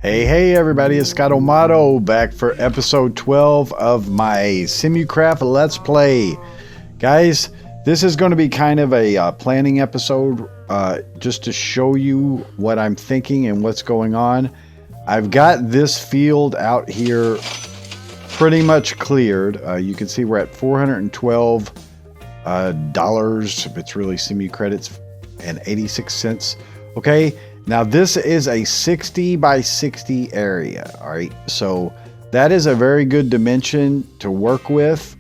Hey everybody, it's Scott O'Mato back for episode 12 of my SimUKraft Let's Play. Guys, this is going to be kind of a planning episode just to show you what I'm thinking and what's going on. I've got this field out here pretty much cleared. You can see we're at $412 if it's really SIMU credits and 86 cents. Okay. Now this is a 60 by 60 area, all right? So that is a very good dimension to work with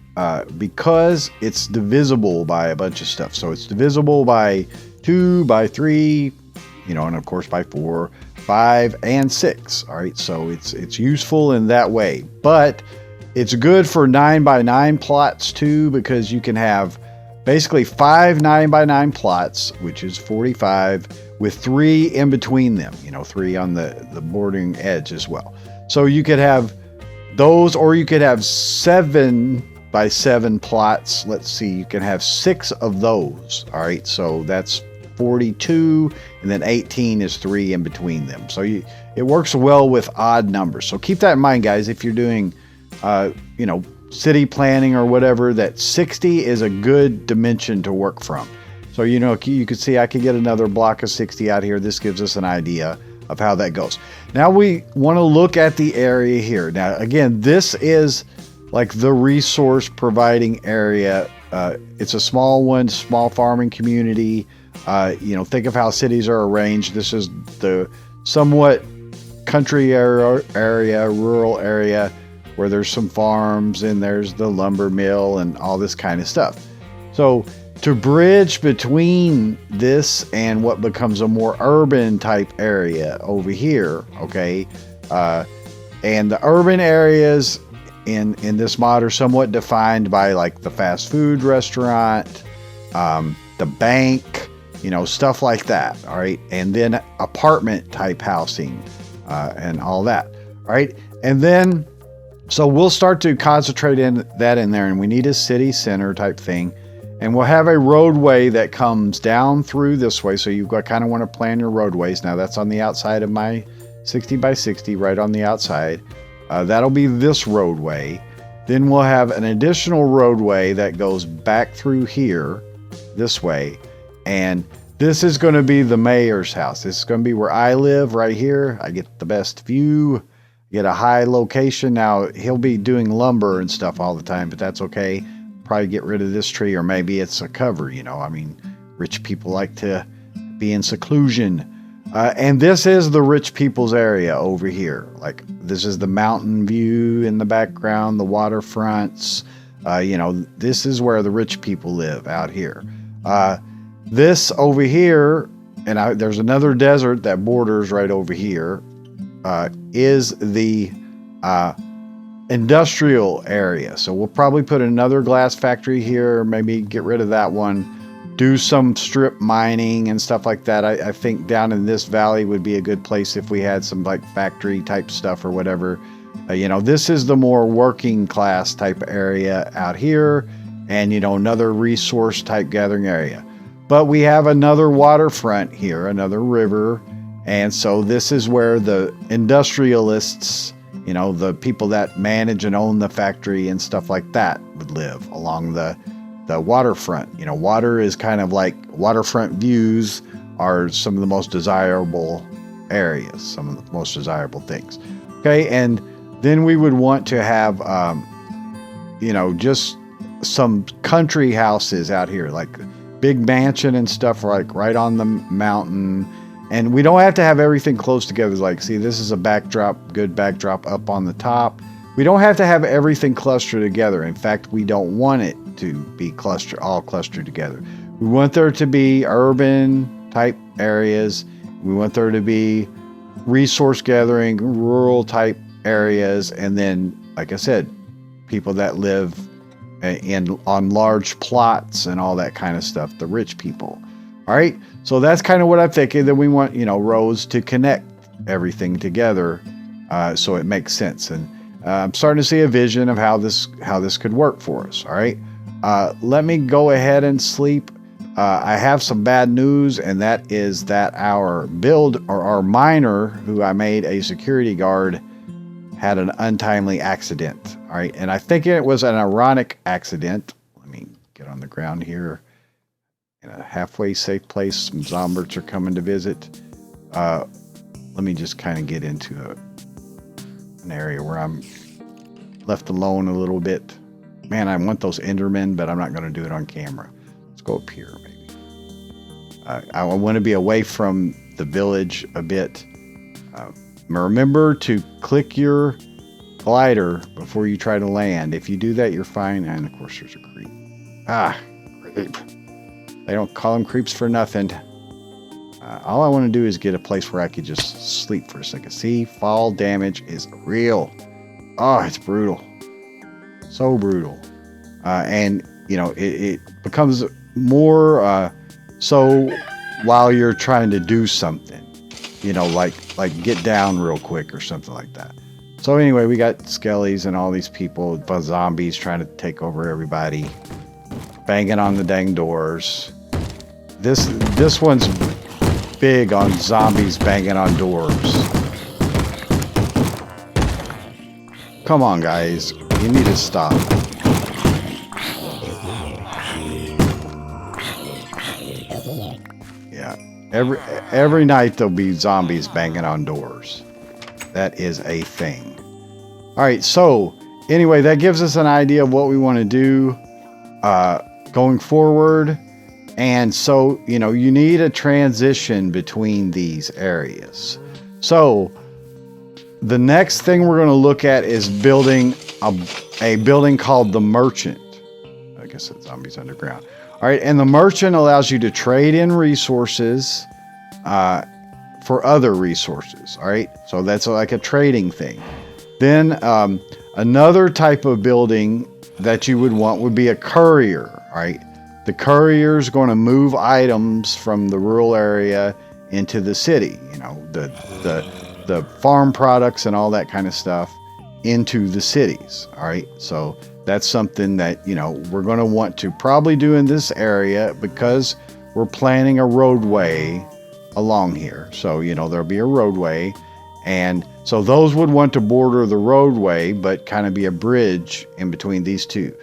because it's divisible by a bunch of stuff. So it's divisible by 2, by 3, you know, and of course by 4, 5, and 6, all right? So it's useful in that way. But it's good for 9 by 9 plots too, because you can have basically 5 9 by 9 plots, which is 45, with 3 in between them, you know, 3 on the bordering edge as well. So you could have those, or you could have 7 by 7 plots. Let's see, you can have 6 of those. All right, so that's 42, and then 18 is 3 in between them. So it works well with odd numbers. So keep that in mind, guys, if you're doing, you know, city planning or whatever, that 60 is a good dimension to work from. So, you know, you can see I could get another block of 60 out here. This gives us an idea of how that goes. Now we want to look at the area here. Now, again, this is like the resource providing area. It's a small one, small farming community. You know, think of how cities are arranged. This is the somewhat country area, rural area, where there's some farms and there's the lumber mill and all this kind of stuff. So to bridge between this and what becomes a more urban type area over here, okay, and the urban areas in this mod are somewhat defined by like the fast food restaurant, the bank, you know, stuff like that, all right, and then apartment type housing and all that, all right, and then so we'll start to concentrate in there, and we need a city center type thing. And we'll have a roadway that comes down through this way. So you've got kind of want to plan your roadways. Now that's on the outside of my 60 by 60, right on the outside. That'll be this roadway. Then we'll have an additional roadway that goes back through here, this way. And this is going to be the mayor's house. This is going to be where I live right here. I get the best view, get a high location. Now he'll be doing lumber and stuff all the time, but that's okay. Probably get rid of this tree, or maybe it's a cover, you know. I mean, rich people like to be in seclusion. And this is the rich people's area over here. Like, this is the mountain view in the background, the waterfronts. You know, this is where the rich people live out here. This over here, and there's another desert that borders right over here, is the industrial area. So we'll probably put another glass factory here, maybe get rid of that one, do some strip mining and stuff like that. I think down in this valley would be a good place if we had some like factory type stuff or whatever. You know, this is the more working class type area out here, and, you know, another resource type gathering area. But we have another waterfront here, another river, and so this is where the industrialists, you know, the people that manage and own the factory and stuff like that would live along the waterfront. You know, water is kind of like waterfront views are some of the most desirable areas, some of the most desirable things. Okay, and then we would want to have, you know, just some country houses out here, like big mansion and stuff, like right on the mountain. And we don't have to have everything close together. Like, see, this is a backdrop, good backdrop up on the top. We don't have to have everything clustered together. In fact, we don't want it to be all clustered together. We want there to be urban type areas. We want there to be resource gathering, rural type areas. And then, like I said, people that live on large plots and all that kind of stuff, the rich people. All right, so that's kind of what I'm thinking. Then we want, you know, roads to connect everything together, so it makes sense. And I'm starting to see a vision of how this could work for us. All right, let me go ahead and sleep. I have some bad news, and that is that our our miner, who I made a security guard, had an untimely accident. All right, and I think it was an ironic accident. Let me get on the ground here. In a halfway safe place, some zombies are coming to visit. Let me just kind of get into an area where I'm left alone a little bit. Man, I want those Endermen, but I'm not going to do it on camera. Let's go up here, maybe. I want to be away from the village a bit. Remember to click your glider before you try to land. If you do that, you're fine. And of course, there's a creep. Creep. They don't call them creeps for nothing. All I want to do is get a place where I could just sleep for a second. See, fall damage is real. Oh, it's brutal. So brutal. And, you know, it becomes more so while you're trying to do something. You know, like get down real quick or something like that. So anyway, we got skellies and all these people, zombies trying to take over everybody. Banging on the dang doors. This one's big on zombies banging on doors. Come on, guys. You need to stop. Yeah. Every night there'll be zombies banging on doors. That is a thing. All right, so anyway, that gives us an idea of what we want to do going forward. And so, you know, you need a transition between these areas. So the next thing we're going to look at is building a building called the Merchant. I guess it's Zombies Underground. All right, and the Merchant allows you to trade in resources for other resources. All right, so that's like a trading thing. Then another type of building that you would want would be a courier. All right, the courier is going to move items from the rural area into the city. You know, the farm products and all that kind of stuff into the cities. All right, so that's something that, you know, we're going to want to probably do in this area because we're planning a roadway along here. So, you know, there'll be a roadway, and so those would want to border the roadway but kind of be a bridge in between these two.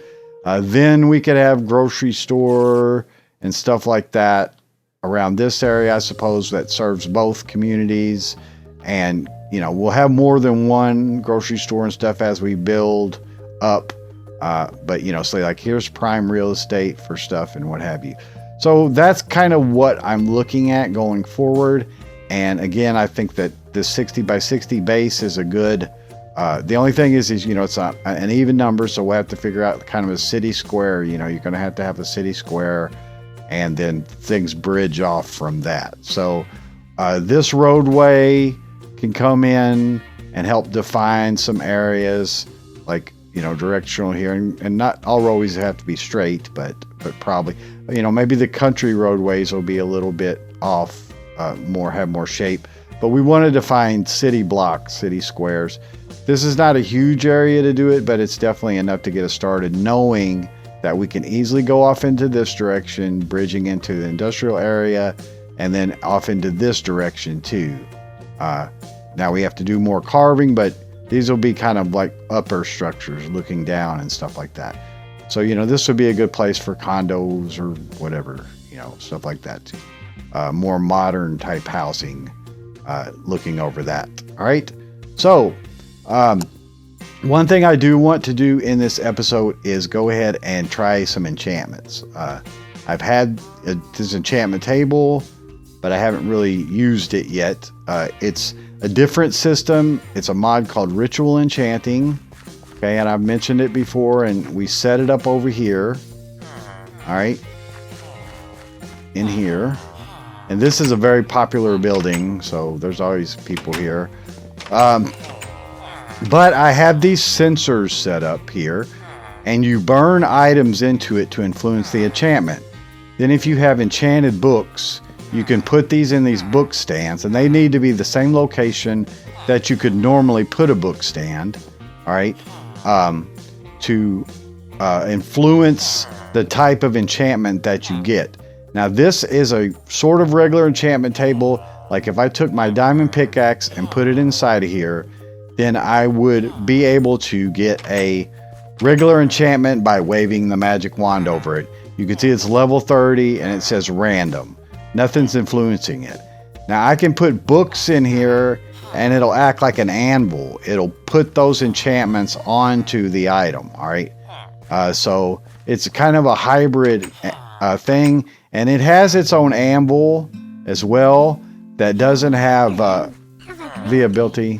Then we could have grocery store and stuff like that around this area, I suppose, that serves both communities. And, you know, we'll have more than one grocery store and stuff as we build up. But, you know, say like here's prime real estate for stuff and what have you. So that's kind of what I'm looking at going forward. And again, I think that this 60 by 60 base is a good, the only thing is, you know, it's not an even number. So we'll have to figure out kind of a city square. You know, you're going to have a city square and then things bridge off from that. So this roadway can come in and help define some areas like, you know, directional here, and not all roadways have to be straight, but probably, you know, maybe the country roadways will be a little bit off, have more shape. But we wanted to find city blocks, city squares. This is not a huge area to do it, but it's definitely enough to get us started, knowing that we can easily go off into this direction, bridging into the industrial area, and then off into this direction too. Now we have to do more carving, but these will be kind of like upper structures looking down and stuff like that. So, you know, this would be a good place for condos or whatever, you know, stuff like that too. More modern type housing, looking over that. All right. So, one thing I do want to do in this episode is go ahead and try some enchantments. I've had this enchantment table, but I haven't really used it yet. It's a different system. It's a mod called Ritual Enchanting. Okay, and I've mentioned it before, and we set it up over here. All right, in here. And this is a very popular building, so there's always people here. But I have these sensors set up here, and you burn items into it to influence the enchantment. Then if you have enchanted books, you can put these in these book stands, and they need to be the same location that you could normally put a book stand, all right, to influence the type of enchantment that you get. Now this is a sort of regular enchantment table. Like if I took my diamond pickaxe and put it inside of here, then I would be able to get a regular enchantment by waving the magic wand over it. You can see it's level 30 and it says random. Nothing's influencing it. Now I can put books in here and it'll act like an anvil. It'll put those enchantments onto the item, all right? So it's kind of a hybrid thing, and it has its own anvil as well that doesn't have the ability.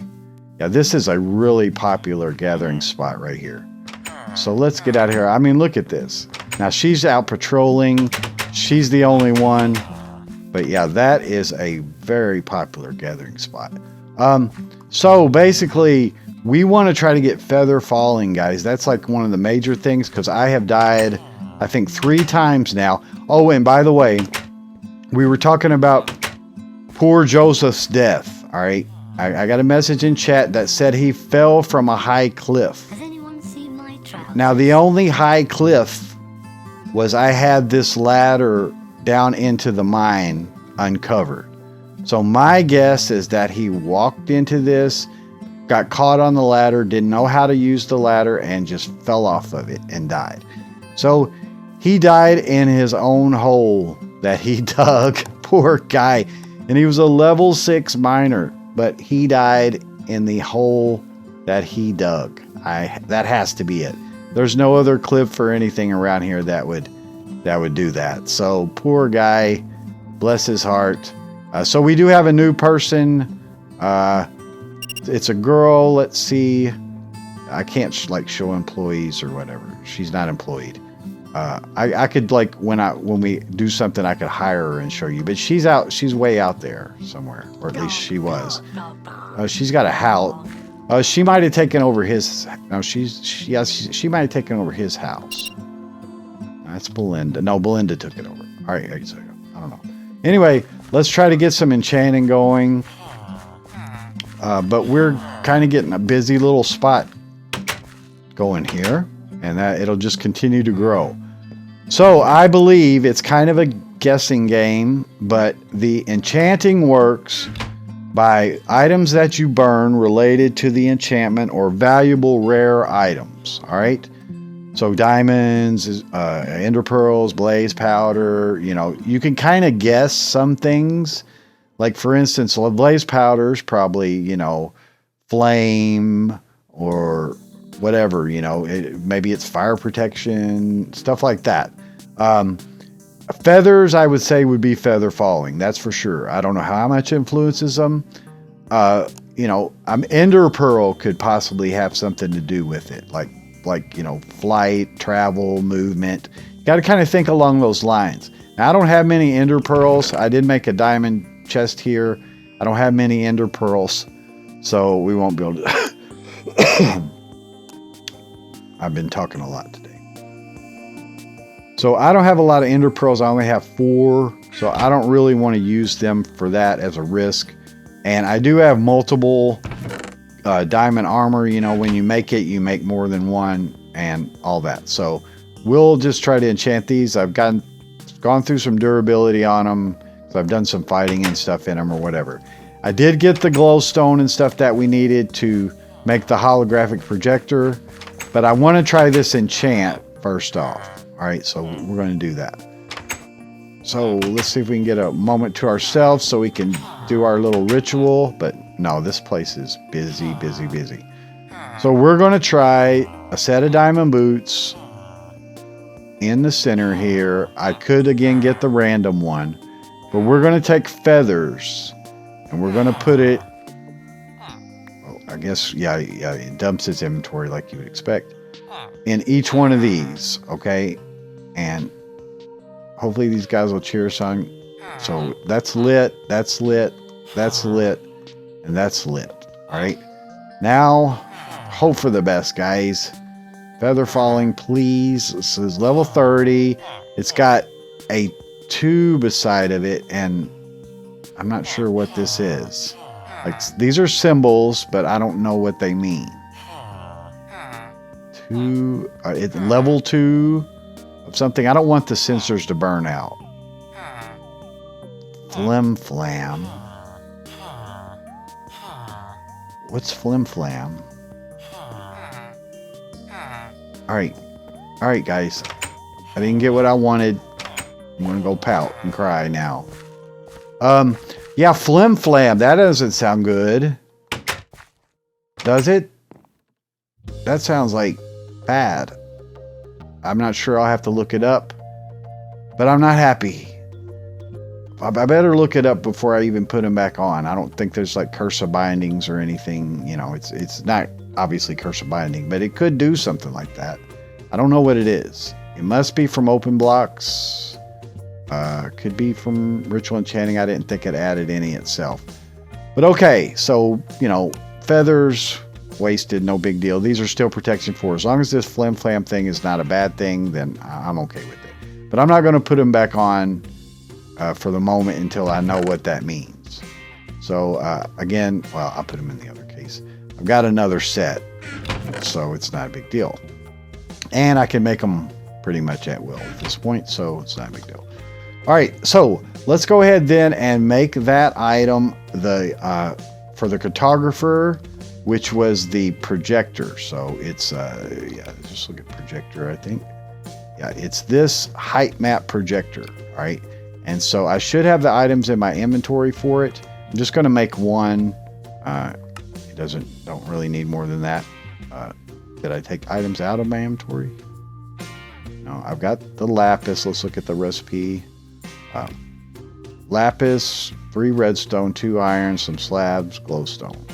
Yeah, this is a really popular gathering spot right here. So let's get out of here. I mean, look at this. Now she's out patrolling. She's the only one. But yeah, that is a very popular gathering spot. So basically, we want to try to get feather falling, guys. That's like one of the major things because I have died, I think, 3 times now. Oh, and by the way, we were talking about poor Joseph's death, all right? I got a message in chat that said he fell from a high cliff. Has anyone seen my trousers? Now, the only high cliff was I had this ladder down into the mine uncovered. So my guess is that he walked into this, got caught on the ladder, didn't know how to use the ladder, and just fell off of it and died. So he died in his own hole that he dug. Poor guy. And he was a level 6 miner, but he died in the hole that he dug. That has to be it. There's no other cliff or anything around here that would do that. So poor guy, bless his heart. So we do have a new person. It's a girl. Let's see. I can't show employees or whatever. She's not employed. I could when we do something, I could hire her and show you. But she's out. She's way out there somewhere, or at least she was. She's got a house. She might have taken over his. No, she might have taken over his house. That's Belinda. No, Belinda took it over. All right, I don't know. Anyway, let's try to get some enchanting going. But we're kind of getting a busy little spot going here, and that it'll just continue to grow. So I believe it's kind of a guessing game, but the enchanting works by items that you burn related to the enchantment or valuable rare items. All right. So diamonds, ender pearls, blaze powder, you can kind of guess some things. Like for instance, blaze powders probably, flame or whatever, maybe it's fire protection, stuff like that. Feathers, I would say, would be feather falling. That's for sure. I don't know how much influences them. Ender pearl could possibly have something to do with it. Like, flight, travel, movement. Got to kind of think along those lines. Now, I don't have many ender pearls. I did make a diamond chest here. I don't have many ender pearls, so we won't be able to. I've been talking a lot today. So I don't have a lot of ender pearls. I only have 4, so I don't really want to use them for that as a risk. And I do have multiple diamond armor. When you make it, you make more than one and all that. So we'll just try to enchant these. I've gone through some durability on them. So I've done some fighting and stuff in them or whatever. I did get the glowstone and stuff that we needed to make the holographic projector, but I want to try this enchant first off. All right, so we're going to do that. So let's see if we can get a moment to ourselves so we can do our little ritual. But no, this place is busy, busy, busy. So we're going to try a set of diamond boots in the center here. I could again get the random one, but we're going to take feathers and we're going to put it, I guess, yeah, it dumps its inventory like you would expect in each one of these, okay? And hopefully these guys will cheer us on. So that's lit, that's lit, that's lit, and that's lit. All right. Now, hope for the best, guys. Feather falling, please. This is level 30. It's got a 2 beside of it, and I'm not sure what this is. These are symbols, but I don't know what they mean. 2, it's level 2 of something. I don't want the sensors to burn out. FlimFlam. What's FlimFlam? Alright. Alright, guys. I didn't get what I wanted. I'm gonna go pout and cry now. Yeah, FlimFlam. That doesn't sound good. Does it? That sounds like bad. I'm not sure. I'll have to look it up. But I'm not happy. I better look it up before I even put them back on. I don't think there's like cursive bindings or anything. You know, it's not obviously cursive binding, but it could do something like that. I don't know what it is. It must be from open blocks. Could be from ritual enchanting. I didn't think it added any itself. But okay, so, you know, feathers wasted, no big deal. These are still protection 4. As long as this FlimFlam thing is not a bad thing, then I'm okay with it. But I'm not going to put them back on for the moment until I know what that means. So again, well, I'll put them in the other case. I've got another set, so it's not a big deal. And I can make them pretty much at will at this point, so it's not a big deal. All right, so let's go ahead then and make that item for the cartographer, which was the projector. So it's yeah, just look at projector, I think. Yeah, it's this height map projector. All right. And so I should have the items in my inventory for it. I'm just going to make one. It don't really need more than that. Did I take items out of my inventory? No, I've got the lapis. Let's look at the recipe. Lapis, 3 redstone, 2 iron, some slabs, glowstone.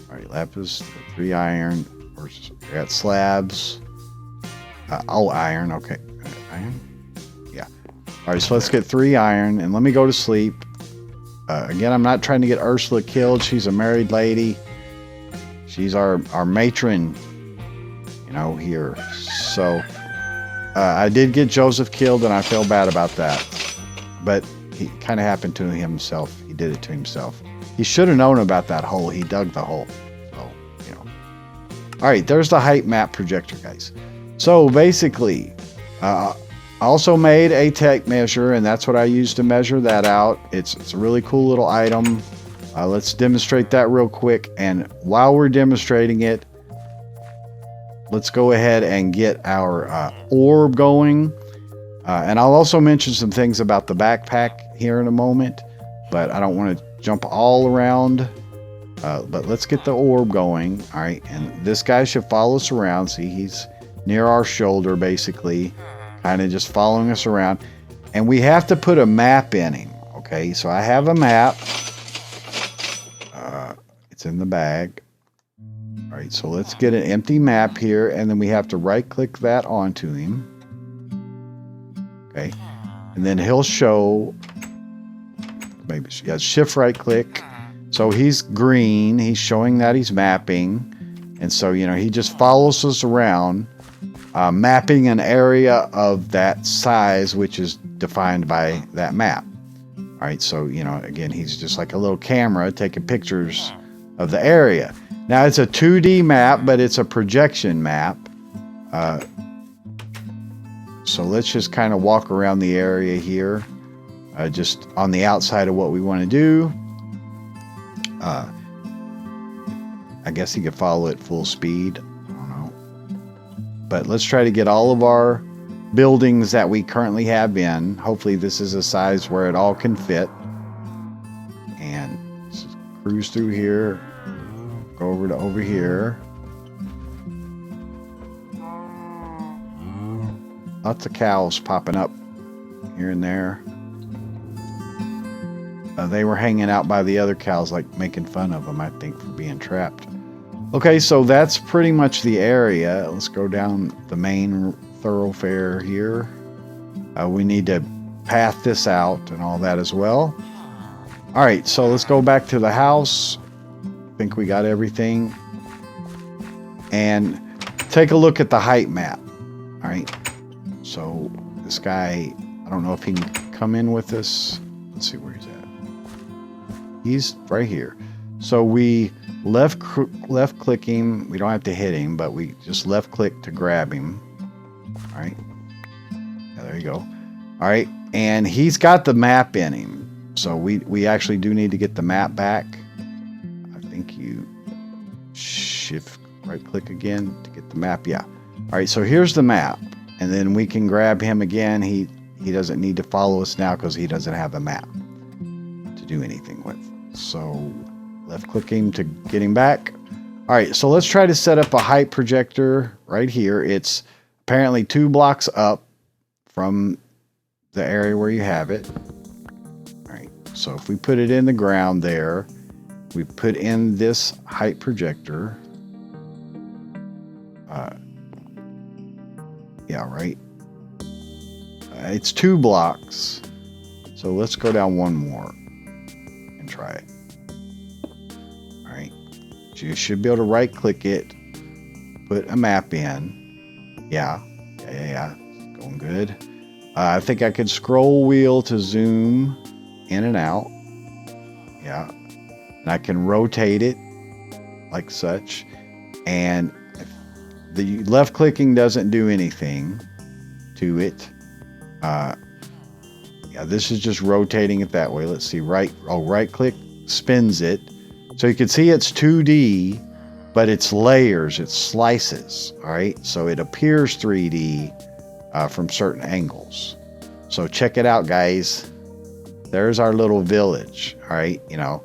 All right, lapis, 3 iron. I got slabs. Oh, iron. Okay, iron. All right, so let's get 3 iron, and let me go to sleep. Again, I'm not trying to get Ursula killed. She's a married lady. She's our matron, you know, here. So I did get Joseph killed, and I feel bad about that. But he kind of happened to himself. He did it to himself. He should have known about that hole. He dug the hole. So, you know. All right, there's the height map projector, guys. So basically, I also made a tape measure, and that's what I used to measure that out. It's a really cool little item. Let's demonstrate that real quick. And while we're demonstrating it, let's go ahead and get our orb going. And I'll also mention some things about the backpack here in a moment, but I don't want to jump all around. But let's get the orb going. All right, and this guy should follow us around. See, he's near our shoulder, basically. Kind of just following us around, and we have to put a map in him. Okay, so I have a map. It's in the bag. All right, so let's get an empty map here, and then we have to right click that onto him. Okay, and then he'll show, maybe, yeah, shift right click. So he's green, he's showing that he's mapping, and so, you know, he just follows us around. Mapping an area of that size, which is defined by that map. All right, so, you know, again, he's just like a little camera taking pictures of the area. Now, it's a 2D map, but it's a projection map. So let's just kind of walk around the area here, just on the outside of what we want to do. I guess he could follow it full speed. But let's try to get all of our buildings that we currently have in. Hopefully this is a size where it all can fit. And just cruise through here. Go over to over here. Lots of cows popping up here and there. They were hanging out by the other cows, like making fun of them, I think, for being trapped. Okay, so that's pretty much the area. Let's go down the main thoroughfare here. We need to path this out and all that as well. All right, so let's go back to the house. I think we got everything. And take a look at the height map. All right, so this guy, I don't know if he can come in with us. Let's see where he's at. He's right here. So we left click him. We don't have to hit him, but we just left click to grab him. All right. Yeah, there you go. All right. And he's got the map in him. So we actually do need to get the map back. I think you shift right click again to get the map. Yeah. All right, so here's the map, and then we can grab him again. He doesn't need to follow us now because he doesn't have a map to do anything with. So left click him to get him back. All right, so let's try to set up a height projector right here. It's apparently 2 blocks up from the area where you have it. All right, so if we put it in the ground there, we put in this height projector. Yeah, right. It's 2 blocks. So let's go down one more and try it. All right. So you should be able to right click it, put a map in. Yeah. It's going good. I think I could scroll wheel to zoom in and out. Yeah. And I can rotate it like such. And the left clicking doesn't do anything to it. Yeah, this is just rotating it that way. Let's see, right click spins it. So you can see it's 2D, but it's layers, it's slices. All right, so it appears 3D from certain angles. So check it out, guys. There's our little village. All right, you know.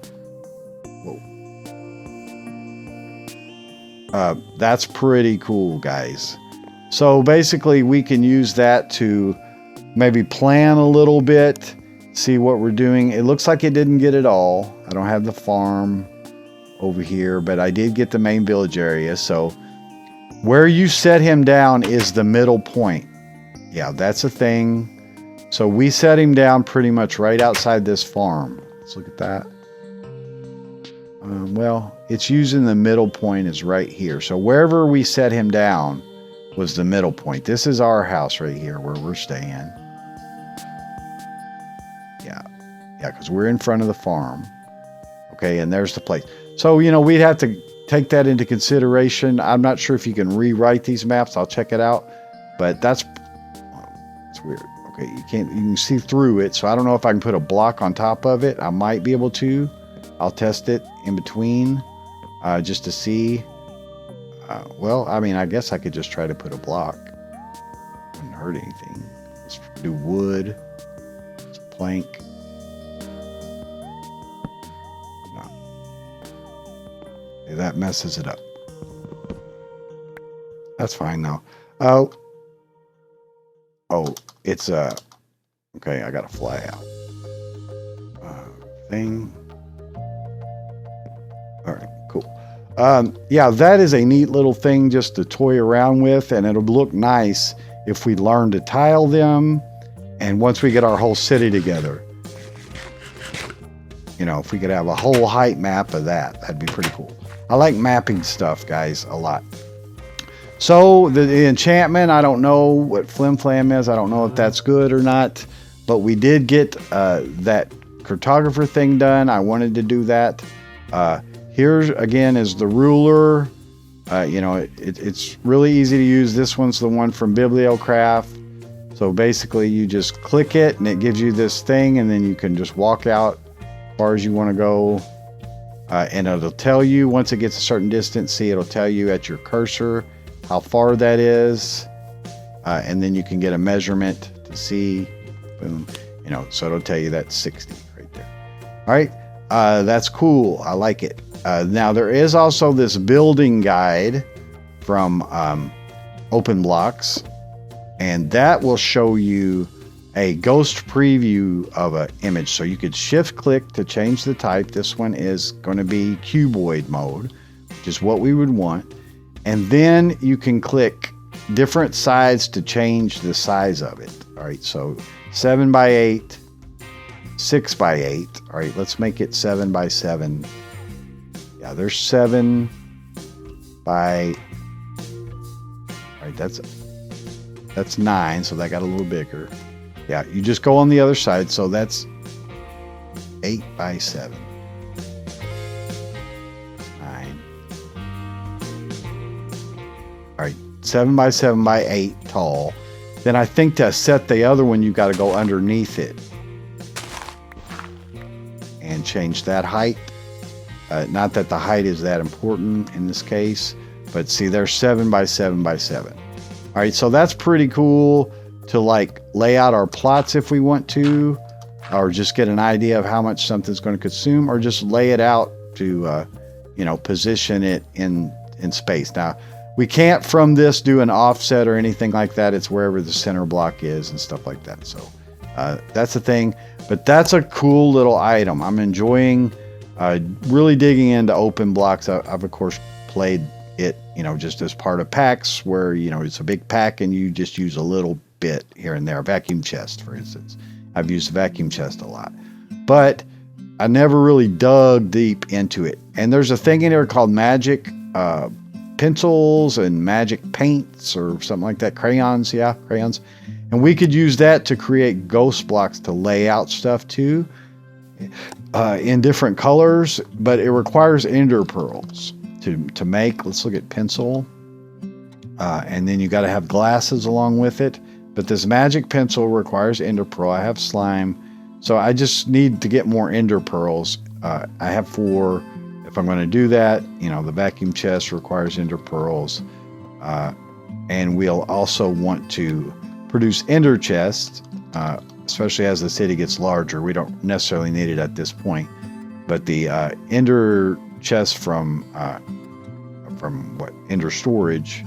That's pretty cool, guys. So basically we can use that to maybe plan a little bit, see what we're doing. It looks like it didn't get it all. I don't have the farm over here, but I did get the main village area. So where you set him down is the middle point. Yeah, that's a thing. So we set him down pretty much right outside this farm. Let's look at that. Well, it's using the middle point is right here. So wherever we set him down was the middle point. This is our house right here where we're staying. Yeah, because we're in front of the farm. Okay, and there's the place. So, you know, we'd have to take that into consideration. I'm not sure if you can rewrite these maps. I'll check it out. But that's weird. Okay, you can see through it. So I don't know if I can put a block on top of it. I might be able to. I'll test it in between just to see. Well, I mean, I guess I could just try to put a block. Wouldn't hurt anything. Let's do wood. It's a plank. No. Okay, that messes it up. That's fine now. Oh, it's okay, I got to fly out. Thing. All right, cool. Yeah, that is a neat little thing just to toy around with, and it'll look nice if we learn to tile them, and once we get our whole city together. You know, if we could have a whole height map of that, that'd be pretty cool. I like mapping stuff, guys, a lot. So the enchantment, I don't know what FlimFlam is. I don't know if that's good or not, but we did get that cartographer thing done. I wanted to do that. Here again is the ruler. You know, it's really easy to use. This one's the one from BiblioCraft. So basically you just click it and it gives you this thing, and then you can just walk out as far as you want to go. And it'll tell you once it gets a certain distance, see, it'll tell you at your cursor how far that is. And then you can get a measurement to see, boom, you know, so it'll tell you that's 60 right there. All right. That's cool. I like it. Now there is also this building guide from Open Blocks, and that will show you a ghost preview of an image. So you could shift click to change the type. This one is going to be cuboid mode, which is what we would want. And then you can click different sides to change the size of it. All right, so 7x8, 6x8. All right, let's make it 7x7. Yeah, there's 7 by. All right, that's 9, so that got a little bigger. Yeah, you just go on the other side, so that's 8x7. 9. All right, 7x7x8 tall. Then I think to set the other one, you got to go underneath it. can change that height. Not that the height is that important in this case, but see, they're 7 by 7 by 7. All right, so that's pretty cool to like lay out our plots if we want to, or just get an idea of how much something's going to consume, or just lay it out to, you know, position it in space. Now, we can't from this do an offset or anything like that. It's wherever the center block is and stuff like that. So that's the thing, but that's a cool little item. I'm enjoying really digging into open blocks. I've of course played it, you know, just as part of packs where, you know, it's a big pack and you just use a little bit here and there. A vacuum chest, for instance. I've used the vacuum chest a lot, but I never really dug deep into it. And there's a thing in there called magic pencils and magic paints or something like that. Crayons, yeah, crayons. And we could use that to create ghost blocks to lay out stuff too, in different colors, but it requires ender pearls to make. Let's look at pencil. And then you got to have glasses along with it. But this magic pencil requires ender pearl. I have slime. So I just need to get more ender pearls. I have 4. If I'm going to do that, you know, the vacuum chest requires ender pearls. And we'll also want to produce ender chests, especially as the city gets larger. We don't necessarily need it at this point. But the ender chest from what ender storage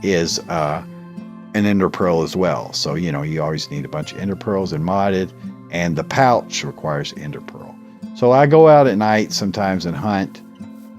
is an ender pearl as well. So, you know, you always need a bunch of ender pearls and modded, and the pouch requires ender pearl. So I go out at night sometimes and hunt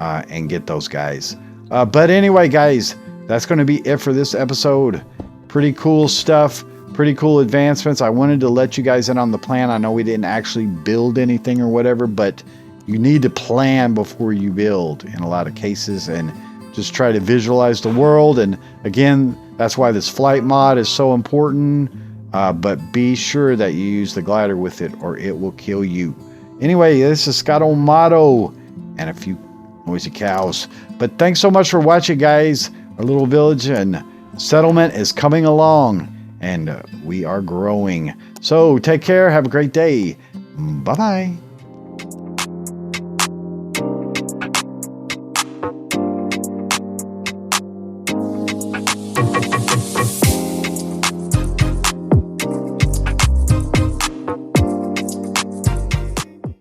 and get those guys. But anyway, guys, that's going to be it for this episode. Pretty cool stuff, pretty cool advancements. I wanted to let you guys in on the plan. I know we didn't actually build anything or whatever, but you need to plan before you build in a lot of cases, and just try to visualize the world. And again, that's why this flight mod is so important. But be sure that you use the glider with it or it will kill you. Anyway, this is Scott O'Mato and a few noisy cows. But thanks so much for watching, guys. Our little village and settlement is coming along, and we are growing. So take care. Have a great day. Bye-bye.